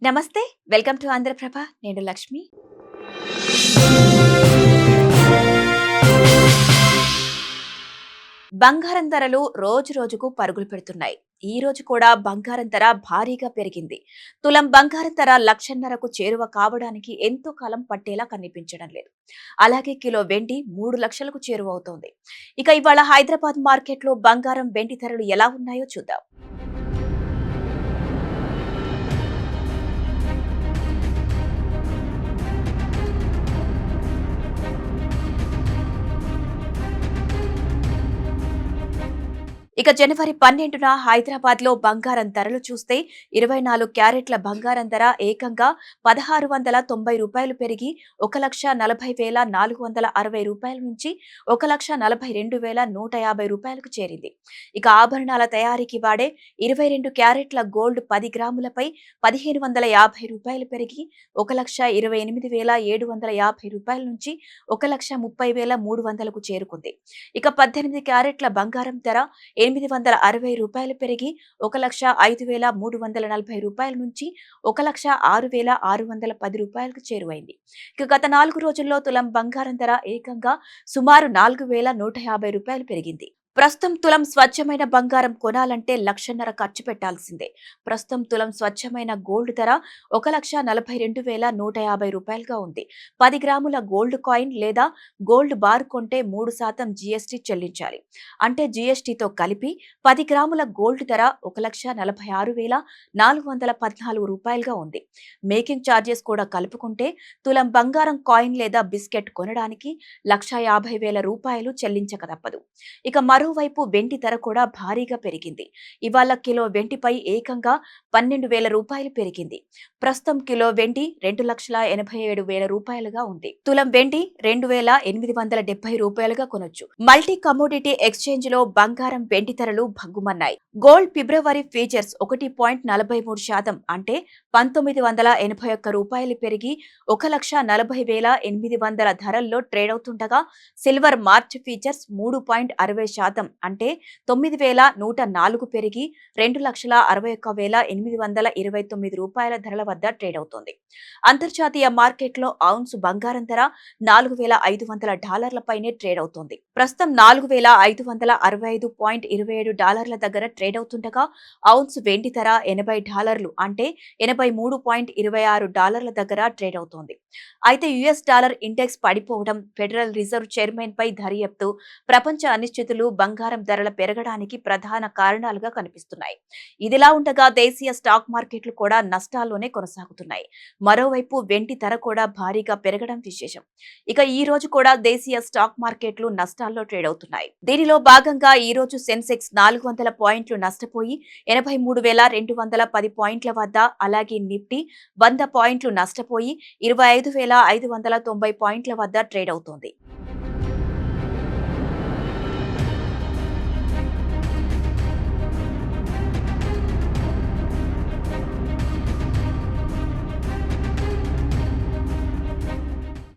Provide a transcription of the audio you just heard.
నమస్తే. Welcome to Andhraprabha. నేను లక్ష్మి. బంగారం ధరలు రోజు రోజుకు పరుగులు పెడుతున్నాయి. ఈ రోజు కూడా బంగారం ధర భారీగా పెరిగింది. తులం బంగారం ధర 1,50,000కు చేరువ కావడానికి ఎంతో కాలం పట్టేలా కనిపించడం లేదు. అలాగే కిలో వెండి 3,00,000కు చేరువవుతోంది. ఇక ఇవాళ హైదరాబాద్ మార్కెట్లో బంగారం, వెండి ధరలు ఎలా ఉన్నాయో చూద్దాం. ఇక జనవరి 12న హైదరాబాద్ లో బంగారం ధరలు చూస్తే 24 క్యారెట్ల బంగారం ధర ఏకంగా రూ. 1,690 పెరిగి 1,40,460 నుంచి 1,42,150 చేరింది. ఇక ఆభరణాల తయారీకి వాడే 22 క్యారెట్ల గోల్డ్ 10 గ్రాములపై రూ. 1,550 పెరిగి 1,28,750 నుంచి 1,30,300కు చేరుకుంది. ఇక 18 క్యారెట్ల బంగారం ధర రూ. 860 పెరిగి 1,05,340 నుంచి 1,06,610కు చేరువైంది. ఇక గత 4 రోజుల్లో తులం బంగారం ధర ఏకంగా సుమారు రూ. 4,150 పెరిగింది. ప్రస్తుతం తులం స్వచ్ఛమైన బంగారం కొనాలంటే 1,50,000 ఖర్చు పెట్టాల్సిందే. ప్రస్తుతం తులం స్వచ్ఛమైన గోల్డ్ ధర 1,42,150 ఉంది. 10 గ్రాముల గోల్డ్ కాయిన్ లేదా గోల్డ్ బార్ కొంటే 3% జీఎస్టీ చెల్లించాలి. అంటే జీఎస్టీతో కలిపి 10 గ్రాముల గోల్డ్ ధర 1,46,414 ఉంది. మేకింగ్ ఛార్జెస్ కూడా కలుపుకుంటే తులం బంగారం కాయిన్ లేదా బిస్కెట్ కొనడానికి రూ. 1,50,000 చెల్లించక తప్పదు. ఇక మరోవైపు వెండి ధర కూడా భారీగా పెరిగింది. ఇవాళ కిలో వెండిపై ఏకంగా రూ. 12,000 పెరిగింది. ప్రస్తుతం కిలో వెండి రూ. 2,87,000గా ఉంది. తులం వెండి రూ. 2,870గా కొనొచ్చు. మల్టీ కమోడిటీ ఎక్స్చేంజ్ లో బంగారం, వెండి ధరలు భగ్గుమన్నాయి. గోల్డ్ ఫిబ్రవరి ఫ్యూచర్స్ 1.43% అంటే రూ. 1,981 పెరిగి 1,40,800 ధరల్లో ట్రేడ్ అవుతుండగా, సిల్వర్ మార్చ్ ఫీచర్స్ 3.60% అంటే 9,104 పెరిగి రూ. 2,61,829 ధరల వద్ద ట్రేడ్ అవుతోంది. అంతర్జాతీయ మార్కెట్లో ఔన్స్ బంగారం ధర $4,500 పైనే ట్రేడ్ అవుతోంది. ప్రస్తుతం $4,565.27 దగ్గర ట్రేడ్ అవుతుండగా, ఔన్స్ వెండి ధర $80 అంటే $83.26 దగ్గర ట్రేడ్ అవుతోంది. అయితే యుఎస్ డాలర్ ఇండెక్స్ పడిపోవడం, ఫెడరల్ రిజర్వ్ చైర్మన్ పై దర్యాప్తు, ప్రపంచ అనిశ్చితులు బంగారం ధరల పెరగడానికి ప్రధాన కారణాలుగా కనిపిస్తున్నాయి. ఇదిలా ఉండగా దేశీయ స్టాక్ మార్కెట్లు కూడా నష్టాల్లోనే కొనసాగుతున్నాయి. మరోవైపు వెండి ధర కూడా భారీగా పెరగడం విశేషం. ఇక ఈ రోజు కూడా దేశీయ స్టాక్ మార్కెట్లు నష్టాల్లో ట్రేడ్ అవుతున్నాయి. దీనిలో భాగంగా ఈ రోజు సెన్సెక్స్ 400 పాయింట్లు నష్టపోయి 83,210 పాయింట్ల వద్ద, అలాగే నిఫ్టీ 100 పాయింట్లు నష్టపోయి 25,590 పాయింట్ల వద్ద ట్రేడ్ అవుతోంది.